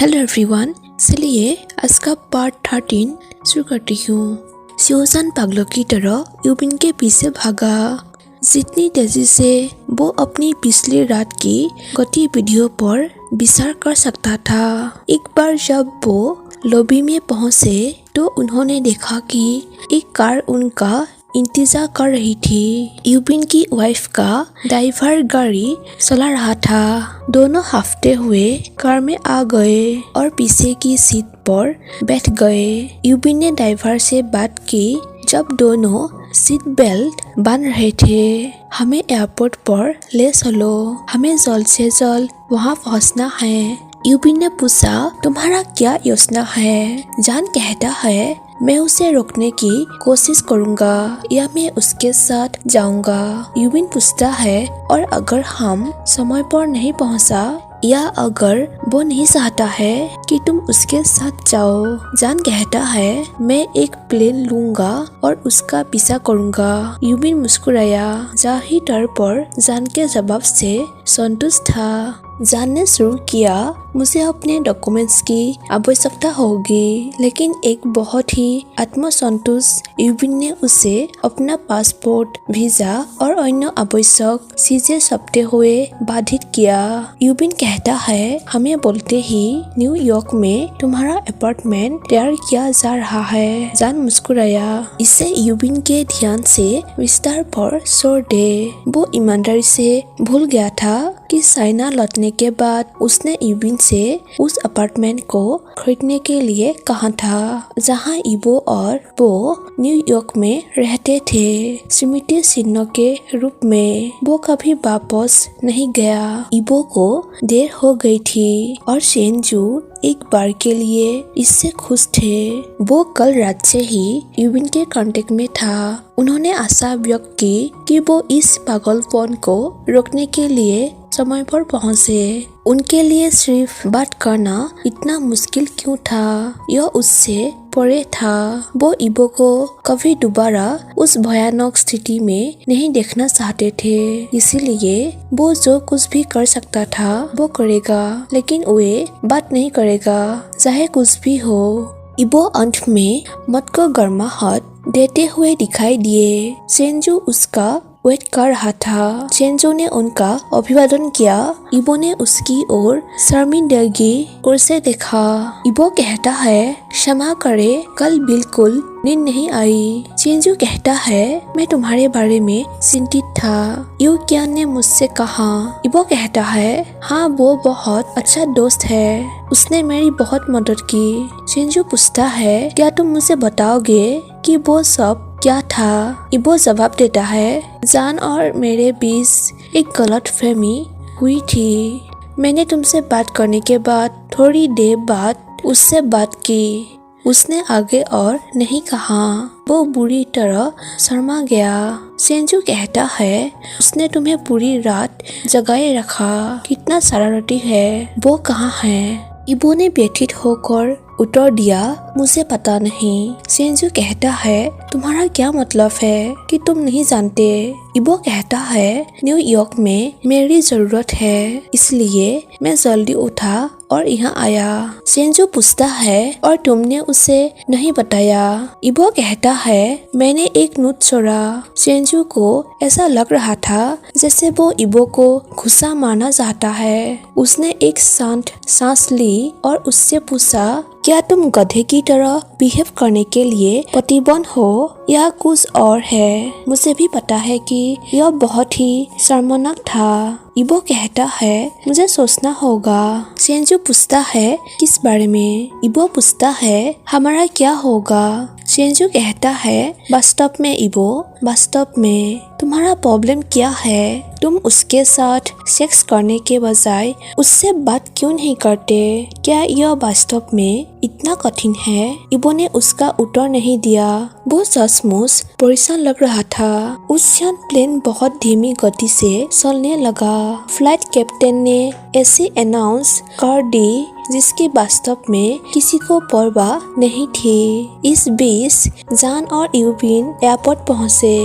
Hello everyone, चलिए आज का पार्ट 13 शुरू करती हूँ। शिवसान पागलों की तरह यूबिन के पीछे भागा। जितनी तेजी से वो अपनी पिछली रात की गतिविधियों पर विचार कर सकता था। एक बार जब वो लॉबी में पहुंचे तो उन्होंने देखा कि एक कार उनका इंतजार कर रही थी। यूबिन की वाइफ का ड्राइवर गाड़ी चला रहा था। दोनों हाफते हुए कार में आ गए और पीछे की सीट पर बैठ गए। यूबिन ने ड्राइवर से बात की जब दोनों सीट बेल्ट बांध रहे थे। हमें एयरपोर्ट पर ले चलो, हमें जल्द से जल्द वहाँ पहुँचना है। यूबिन ने पूछा, तुम्हारा क्या योजना है? जान कहता है, मैं उसे रोकने की कोशिश करूंगा या मैं उसके साथ जाऊंगा। यूबिन पूछता है, और अगर हम समय पर नहीं पहुंचा या अगर वो नहीं चाहता है कि तुम उसके साथ जाओ? जान कहता है, मैं एक प्लेन लूंगा और उसका पीछा करूंगा। यूबिन मुस्कुराया। जाहिर तौर पर जान के जवाब से संतुष्ट था। जान ने शुरू किया, मुझे अपने डॉक्यूमेंट्स की आवश्यकता होगी, लेकिन एक बहुत ही आत्मसंतुष्ट यूबिन ने उसे अपना पासपोर्ट, वीजा और अन्य आवश्यक चीजें सौंपते हुए बाधित किया। यूबिन कहता है, हमें बोलते ही न्यूयॉर्क में तुम्हारा अपार्टमेंट तैयार किया जा रहा है। जान मुस्कुराया। इसे यूबिन के ध्यान से विस्तार पर छोड़ दे। वो ईमानदारी से भूल गया था कि चाइना लौटने के बाद उसने यूबिन से उस अपार्टमेंट को खरीदने के लिए कहा था, जहां इबो और वो न्यूयॉर्क में रहते थे, स्मृति चिन्ह के रूप में। वो कभी वापस नहीं गया। इबो को देर हो गई थी और शेनजू एक बार के लिए इससे खुश थे। वो कल रात से ही यूबिन के कांटेक्ट में था। उन्होंने आशा व्यक्त की कि वो इस पागलपन को रोकने के लिए समय पर पहुंचे। उनके लिए सिर्फ बात करना इतना मुश्किल क्यों था? यह उससे परे था। वो इबो को कभी दोबारा उस भयानक स्थिति में नहीं देखना चाहते थे। इसीलिए वो जो कुछ भी कर सकता था वो करेगा, लेकिन वे बात नहीं करेगा, चाहे कुछ भी हो। इबो अंत में मत को गर्माहट देते हुए दिखाई दिए। शेनजू उसका वेट कर रहा था। शेनजू ने उनका अभिवादन किया। इबो ने उसकी ओर शर्मिंदगी और से देखा। इबो कहता है, क्षमा करे, कल बिल्कुल नींद नहीं आई। शेनजू कहता है, मैं तुम्हारे बारे में चिंतित था, यू क्यान ने मुझसे कहा। इबो कहता है, हाँ वो बहुत अच्छा दोस्त है, उसने मेरी बहुत मदद की। शेनजू पूछता है, क्या तुम मुझे बताओगे कि वो सब क्या था? इबो जवाब देता है, जान और मेरे बीच एक गलतफहमी हुई थी। मैंने तुमसे बात करने के बाद थोड़ी देर बाद उससे बात की। उसने आगे और नहीं कहा। वो बुरी तरह शर्मा गया। शेनजू कहता है, उसने तुम्हें पूरी रात जगाए रखा, कितना शरारती है। वो कहाँ है? इबो ने व्यथित होकर उत्तर दिया, मुझे पता नहीं। शेनजू कहता है, तुम्हारा क्या मतलब है कि तुम नहीं जानते? इबो कहता है, न्यूयॉर्क में मेरी जरूरत है, इसलिए मैं जल्दी उठा और यहाँ आया। शेनजू पूछता है, और तुमने उसे नहीं बताया? इबो कहता है, मैंने एक नोट छोड़ा। शेनजू को ऐसा लग रहा था जैसे वो इबो को घुसा मारना चाहता है। उसने एक शांत सांस ली और उससे पूछा, क्या तुम गधे की तरह बिहेव करने के लिए प्रतिबद्ध हो या कुछ और है? मुझे भी पता है कि यह बहुत ही शर्मनाक था। इबो कहता है, मुझे सोचना होगा। शेनजू पूछता है, किस बारे में? इबो पूछता है, हमारा क्या होगा? शेनजू कहता है, वास्तव में इबो, वास्तव में तुम्हारा प्रॉब्लम क्या है? तुम उसके साथ सेक्स करने के बजाय उससे बात क्यों नहीं करते? क्या यह वास्तव में इतना कठिन है? इबो ने उसका उत्तर नहीं दिया। वो सचमुच परेशान लग रहा था। उस क्षण प्लेन बहुत धीमी गति से चलने लगा। फ्लाइट कैप्टन ने ऐसे अनाउंस कर दी जिसकी वास्तव में किसी को परवाह नहीं थी। इस बीच जान और यूबिन एयरपोर्ट पहुंचे।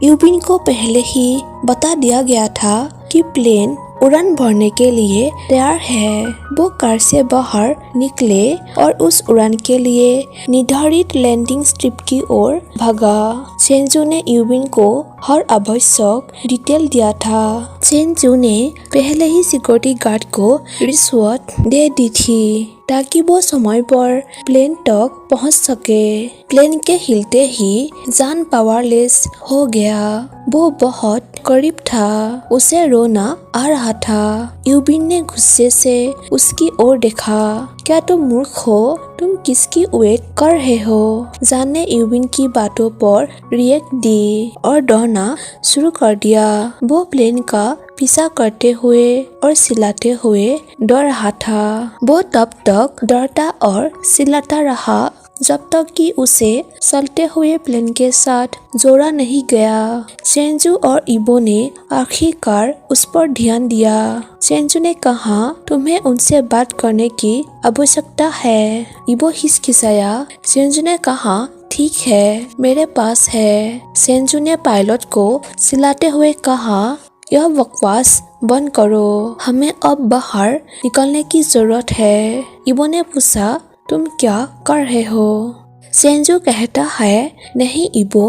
यूबिन को पहले ही बता दिया गया था कि प्लेन उड़ान भरने के लिए तैयार है। वो कार से बाहर निकले और उस उड़ान के लिए निर्धारित लैंडिंग स्ट्रिप की ओर भागा। चेंजू ने यूबिन को हर आवश्यक डिटेल दिया था। चेंजू ने पहले ही सिक्योरिटी गार्ड को रिश्वत दे दी थी ताकि वो समय पर प्लेन तक पहुंच सके। प्लेन के हिलते ही जान पावरलेस हो गया। वो बहुत करीब था। उसे रोना आ रहा था। यूबिन ने गुस्से से उसकी ओर देखा। क्या तुम मूर्ख हो? तुम किसकी वेट कर रहे हो? जान ने यूबिन की बातों पर रिएक्ट दी और डरना शुरू कर दिया। वो प्लेन का पीछा करते हुए और चिल्लाते हुए डर रहा था। वो तब तक डरता और चिल्लाता रहा जब तक कि उसे चलते हुए प्लेन के साथ जोड़ा नहीं गया। चेंजू और इबो ने आखिरकार उस पर ध्यान दिया। चेंजू ने कहा, तुम्हें उनसे बात करने की आवश्यकता है। इबो हिचकिचाया। चेंजू ने कहा, ठीक है, मेरे पास है। चेंजू ने पायलट को चिल्लाते हुए कहा, यह बकवास बंद करो, हमें अब बाहर निकलने की जरूरत है। इबो ने पूछा, तुम क्या कर रहे हो? चेंजू कहता है, नहीं इबो,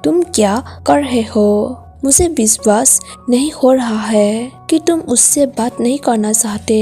तुम क्या कर रहे हो? मुझे विश्वास नहीं हो रहा है कि तुम उससे बात नहीं करना चाहते।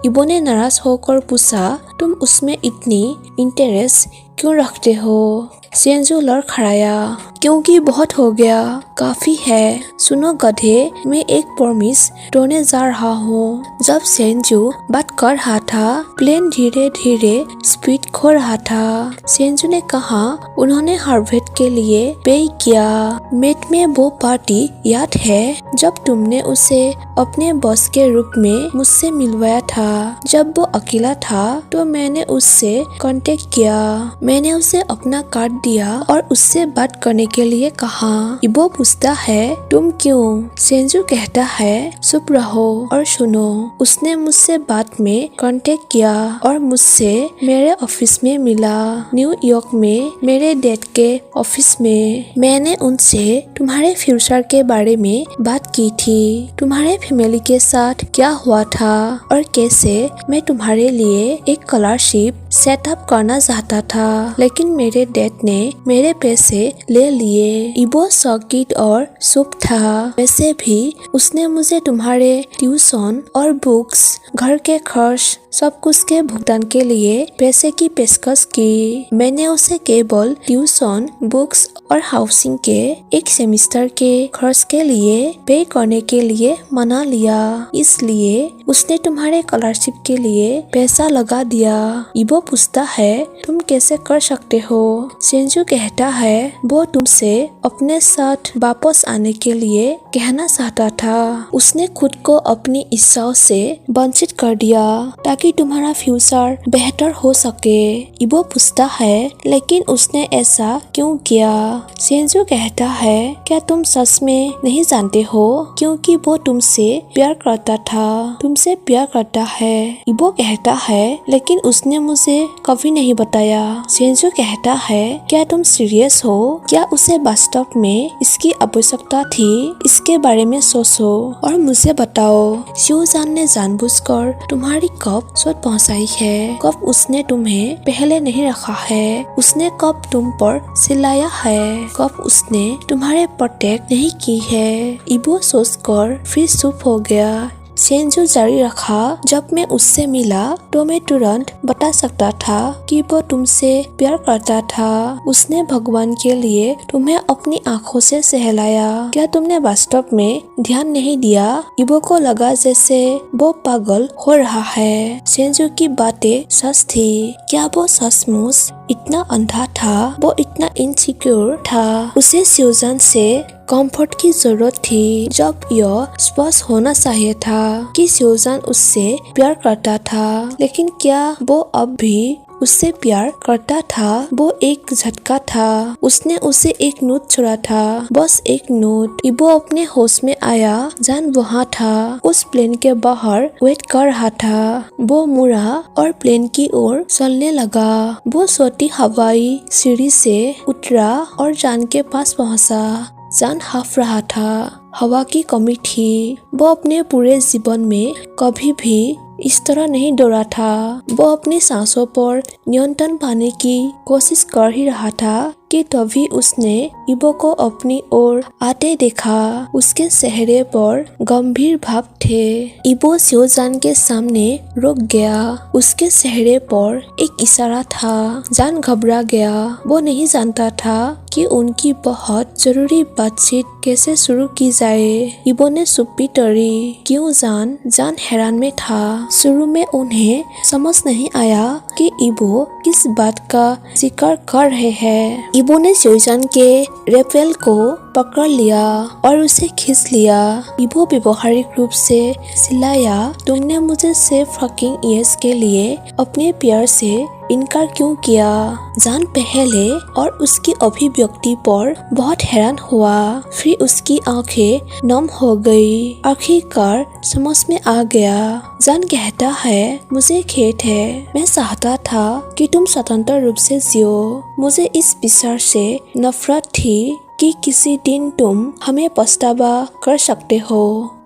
इबो ने नाराज होकर पूछा, तुम उसमें इतनी इंटरेस्ट क्यों रखते हो? चेंजू लड़खड़ाया, क्योंकि बहुत हो गया, काफी है। सुनो गधे, मैं एक प्रॉमिस तोड़ने जा रहा हूँ। जब चेंजू बात कर रहा था, प्लेन धीरे धीरे स्पीड खो रहा था। चेंजू ने कहा, उन्होंने हार्वेट के लिए पे किया। मेट में वो पार्टी याद है जब तुमने उसे अपने बॉस के रूप में मुझसे मिलवाया था? जब वो अकेला था तो मैंने उससे कांटेक्ट किया। मैंने उसे अपना कार्ड दिया और उससे बात करने के लिए कहा। इबो पूछता है, तुम क्यों? चेंजू कहता है, चुप रहो और सुनो। उसने मुझसे बाद में कांटेक्ट किया और मुझसे मेरे ऑफिस में मिला, न्यूयॉर्क में मेरे डैड के ऑफिस में। मैंने उनसे तुम्हारे फ्यूचर के बारे में बात की थी, तुम्हारे फैमिली के साथ क्या हुआ था और कैसे मैं तुम्हारे लिए एक स्कॉलरशिप सेटअप करना चाहता था, लेकिन मेरे डैड ने मेरे पैसे ले लिए। इबो शॉकिड और चुप था। वैसे भी उसने मुझे तुम्हारे ट्यूशन और बुक्स, घर के खर्च, सब कुछ के भुगतान के लिए पैसे की पेशकश की। मैंने उसे केवल ट्यूशन, बुक्स और हाउसिंग के एक सेमेस्टर के खर्च के लिए पे करने के लिए मना लिया, इसलिए उसने तुम्हारे स्कॉलरशिप के लिए पैसा लगा दिया। इबो पूछता है, तुम कैसे कर सकते हो? चेंजू कहता है, वो तुमसे अपने साथ वापस आने के लिए कहना चाहता था। उसने खुद को अपनी इच्छाओं से वंचित कर दिया ताकि तुम्हारा फ्यूचर बेहतर हो सके। इबो पूछता है, लेकिन उसने ऐसा क्यों किया? चेंजू कहता है, क्या तुम सच में नहीं जानते हो? क्योंकि वो तुमसे प्यार करता था, तुमसे प्यार करता है। इबो कहता है, लेकिन उसने मुझे कभी नहीं बताया। चेंजू कहता है, क्या तुम सीरियस हो? क्या उसे वास्तव में इसकी आवश्यकता थी? इसके बारे में सोचो और मुझे बताओ। शिवजान ने जानबूझकर तुम्हारी कब चोट पहुंचाई है? कब उसने तुम्हें पहले नहीं रखा है? उसने कब तुम पर चिल्लाया है? कब उसने तुम्हारे प्रोटेक्ट नहीं की है? इबो सोचकर फिर चुप हो गया। चेंजू जारी रखा, जब मैं उससे मिला तो मैं तुरंत बता सकता था कि वो तुमसे प्यार करता था। उसने भगवान के लिए तुम्हें अपनी आंखों से सहलाया। क्या तुमने वास्तव में ध्यान नहीं दिया? इबो को लगा जैसे वो पागल हो रहा है। चेंजू की बातें सच थी। क्या वो सचमुच इतना अंधा था? वो इतना इनसिक्योर था? उसे शिवजान से कंफर्ट की जरूरत थी। जब यह स्पष्ट होना चाहिए था कि शिवजान उससे प्यार करता था, लेकिन क्या वो अब भी उससे प्यार करता था? वो एक झटका था। उसने उसे एक नोट छोड़ा था, बस एक नोट। इबो अपने होश में आया। जान वहाँ था, उस प्लेन के बाहर वेट कर रहा था। वो मुड़ा और प्लेन की ओर चलने लगा। वो छोटी हवाई सीढ़ी से उतरा और जान के पास पहुँचा। जान हाफ रहा था। हवा की कमी थी। वो अपने पूरे जीवन में कभी भी इस तरह नहीं दौड़ा था। वो अपनी सांसों पर नियंत्रण पाने की कोशिश कर ही रहा था कि तभी उसने इबो को अपनी ओर आते देखा। उसके चेहरे पर गंभीर भाव थे। इबो शिवजान के सामने रुक गया। उसके चेहरे पर एक इशारा था। जान घबरा गया। वो नहीं जानता था कि उनकी बहुत जरूरी बातचीत कैसे शुरू की जाए। इबो ने चुप्पी तोड़ी। क्यों जान हैरान में था। शुरू में उन्हें समझ नहीं आया कि इबो किस बात का जिक्र कर रहे हैं। इबो ने शिवजान के रेपेल को पकड़ लिया और उसे खींच लिया। इबो व्यवहारिक रूप से चिल्लाया, तुमने मुझे सिर्फ फकिंग यस के लिए अपने प्यार से इनकार क्यों किया। जान पहले और उसकी अभिव्यक्ति पर बहुत हैरान हुआ। फिर उसकी आंखें नम हो गई। आखिरकार समझ में आ गया। जान कहता है, मुझे खेद है। मैं चाहता था कि तुम स्वतंत्र रूप से जियो। मुझे इस विचार से नफरत थी कि किसी दिन तुम हमें पछतावा कर सकते हो।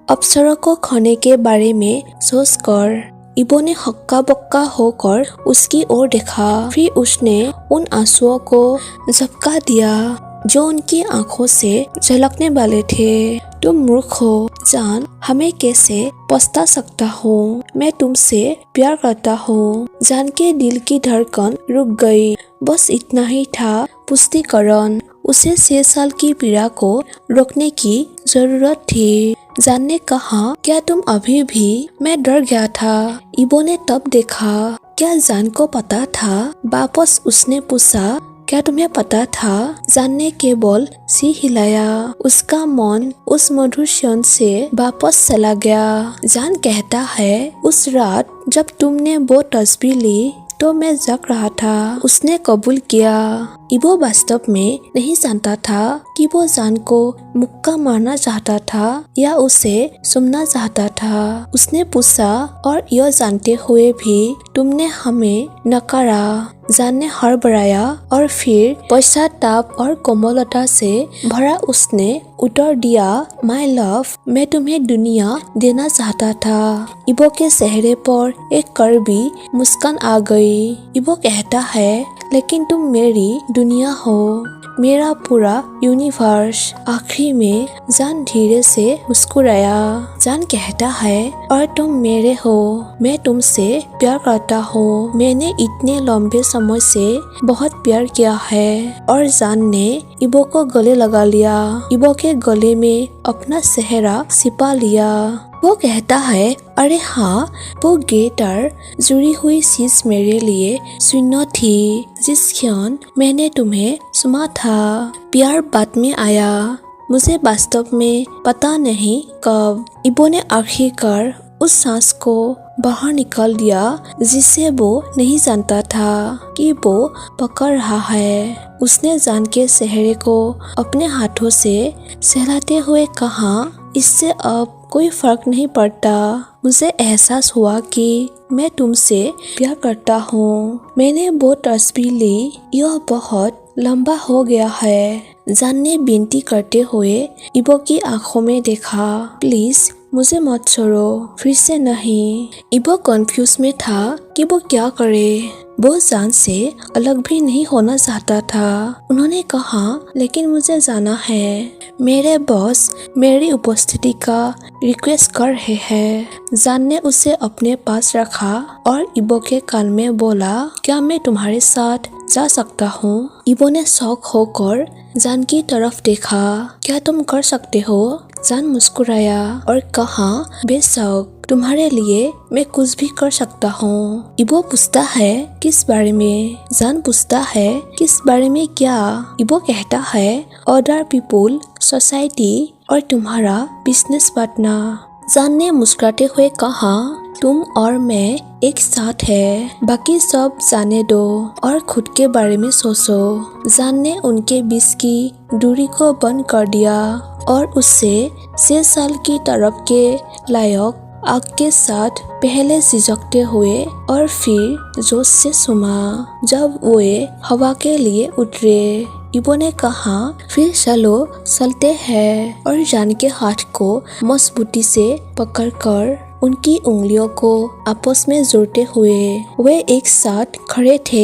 अफसरों को खोने के बारे में सोचकर इबो ने हक्का बक्का होकर उसकी ओर देखा। फिर उसने उन आंसुओं को झपका दिया जो उनकी आंखों से झलकने वाले थे। तुम मूर्ख हो जान, हमें कैसे पछता सकता हूँ। मैं तुमसे प्यार करता हूँ। जान के दिल की धड़कन रुक गई। बस इतना ही था पुष्टिकरण। उसे 6 साल की पीड़ा को रोकने की जरूरत थी। जान ने कहा, क्या तुम अभी भी। मैं डर गया था। इबो ने तब देखा। क्या जान को पता था। वापस उसने पूछा, क्या तुम्हें पता था। जान ने केवल सिर हिलाया। उसका मन उस मधुर क्षण से वापस चला गया। जान कहता है, उस रात जब तुमने वो तस्वीर ली तो मैं जग रहा था। उसने कबूल किया। इबो वास्तव में नहीं जानता था कि वो जान को मुक्का मारना चाहता था या उसे सुनना चाहता था। उसने पूछा, और यह जानते हुए भी तुमने हमें नकारा। जान ने हड़बड़ाया और फिर पश्चाताप और कोमलता से भरा उसने उत्तर दिया, माय लव, मैं तुम्हें दुनिया देना चाहता था। इबो के चेहरे पर एक कड़वी मुस्कान आ गई। इबो कहता है, लेकिन तुम मेरी दुनिया हो, मेरा पूरा यूनिवर्स। आखिरी में जान धीरे से मुस्कुराया। जान कहता है, और तुम मेरे हो। मैं तुमसे प्यार करता हूँ। मैंने इतने लंबे समय से बहुत प्यार किया है। और जान ने इबो को गले लगा लिया। इबो के गले में अपना चेहरा छिपा लिया। वो कहता है, अरे हाँ, वो गिटार जुड़ी हुई चीज मेरे लिए शून्य थी। जिस क्षण मैंने तुम्हें सुना था, प्यार बाद में आया। मुझे वास्तव में पता नहीं कब। इबो ने आखिरकार उस सांस को बाहर निकाल दिया जिसे वो नहीं जानता था कि वो पकड़ रहा है। उसने जान के चेहरे को अपने हाथों से सहलाते हुए कहा, इससे अब कोई फर्क नहीं पड़ता। मुझे एहसास हुआ कि मैं तुमसे प्यार करता हूँ। मैंने वो तस्वीर ली। यह बहुत लंबा हो गया है। जान ने विनती करते हुए इबो की आंखों में देखा, प्लीज मुझे मत छोड़ो। फिर से नहीं। इबो कंफ्यूज में था कि वो क्या करे। वो जान से अलग भी नहीं होना चाहता था। उन्होंने कहा, लेकिन मुझे जाना है। मेरे बॉस मेरी उपस्थिति का रिक्वेस्ट कर रहे हैं। जान ने उसे अपने पास रखा और इबो के कान में बोला, क्या मैं तुम्हारे साथ जा सकता हूँ। इबो ने शौक होकर जान की तरफ देखा। क्या तुम कर सकते हो। जान मुस्कुराया और कहा, बेशक, तुम्हारे लिए मैं कुछ भी कर सकता हूँ। इबो पूछता है, किस बारे में। जान पूछता है, किस बारे में क्या। इबो कहता है, अदर पीपुल, सोसाइटी और तुम्हारा बिजनेस पार्टनर। जान ने मुस्कुराते हुए कहा, तुम और मैं एक साथ है। बाकी सब जाने दो और खुद के बारे में सोचो। जान ने उनके बीच की दूरी को बंद कर दिया और उससे 6 साल की तरफ के लायक आग के साथ पहले झिझकते हुए और फिर जोश से सुना जब वे हवा के लिए उतरे। इबो ने कहा फिर चलो चलते हैं और जान के हाथ को मजबूती से पकड़कर उनकी उंगलियों को आपस में जोड़ते हुए वे एक साथ खड़े थे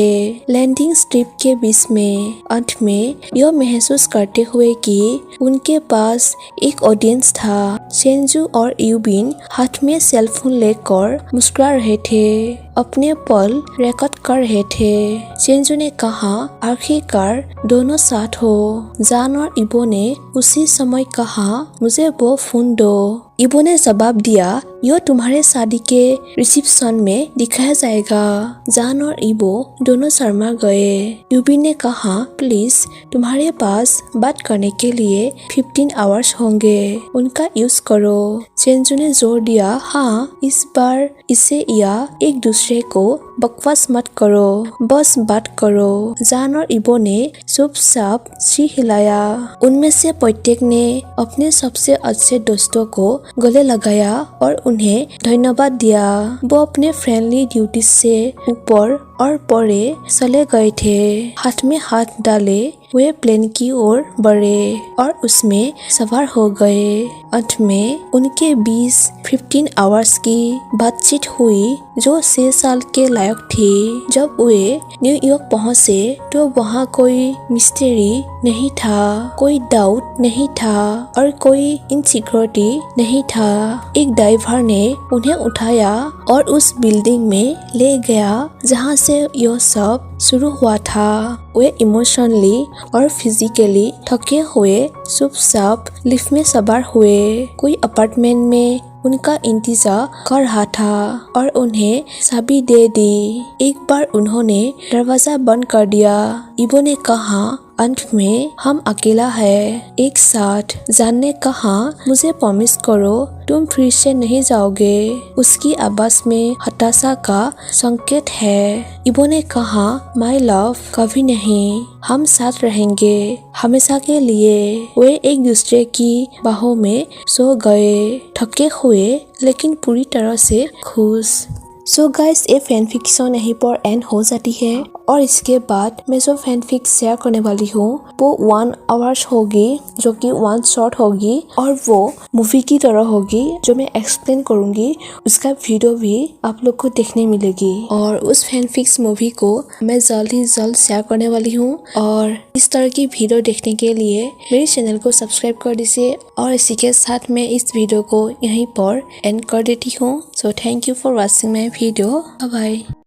लैंडिंग स्ट्रिप के बीच में। अंत में यह महसूस करते हुए कि उनके पास एक ऑडियंस था, सेंजू और यूबिन हाथ में सेलफोन लेकर मुस्कुरा रहे थे, अपने पल रिकॉर्ड कर रहे थे। सेंजू ने कहा आखिरकार दोनों साथ हो। जान और इबो ने उसी समय कहा मुझे वो फोन दो। इबो ने जवाब दिया यह तुम्हारे शादी के रिसेप्शन में दिखाया जाएगा। जान और इबो दोनों शर्मा गए। यूबिन ने कहा प्लीज तुम्हारे पास बात करने के लिए 15 आवर्स होंगे, उनका यूज करो। सेंजू ने जोर दिया हाँ, इस बार इसे या एक दूसरे को बकवास मत करो, बस बात करो। जान और इबो ने चुपचाप सिर हिलाया। उनमें से प्रत्येक ने अपने सबसे अच्छे दोस्तों को गले लगाया और उन्हें धन्यवाद दिया। वो अपने फ्रेंडली ड्यूटी से ऊपर और परे चले गए थे। हाथ में हाथ डाले वे प्लेन की ओर बढ़े और उसमें सवार हो गए। अंत में उनके बीच 15 आवर्स की बातचीत हुई जो 6 साल के लायक थी। जब वे न्यूयॉर्क पहुंचे तो वहां कोई मिस्ट्री नहीं था, कोई डाउट नहीं था और कोई इनसिक्योरिटी नहीं था। एक ड्राइवर ने उन्हें उठाया और उस बिल्डिंग में ले गया जहां से यह सब शुरू हुआ था। वे इमोशनली और फिजिकली थके हुए चुपचाप लिफ्ट में सवार हुए। कोई अपार्टमेंट में उनका इंतजार कर रहा था और उन्हें चाबी दे दी। एक बार उन्होंने दरवाजा बंद कर दिया। इबो ने कहा अंत में हम अकेला है एक साथ। जान ने कहा मुझे प्रॉमिस करो तुम फिर से नहीं जाओगे। उसकी आवाज में हताशा का संकेत है। इबो ने कहा माय लव कभी नहीं, हम साथ रहेंगे हमेशा के लिए। वे एक दूसरे की बाहों में सो गए, थके हुए लेकिन पूरी तरह से खुश। सो गाइस ये फैन फिक्शन यहीं पर एंड हो जाती है और इसके बाद मैं जो फैन फिक्स शेयर करने वाली हूँ वो 1 आवर्स होगी, जो कि 1 शॉट होगी और वो मूवी की तरह होगी जो मैं एक्सप्लेन करूंगी। उसका वीडियो भी आप लोग को देखने मिलेगी और उस फैन फिक्स मूवी को मैं जल्द ही जल्द शेयर करने वाली हूँ। और इस तरह की वीडियो देखने के लिए मेरे चैनल को सब्सक्राइब कर दीजिए और इसी के साथ मैं इस वीडियो को यहीं पर एंड कर देती हूँ। So thank you for watching my video. Bye bye.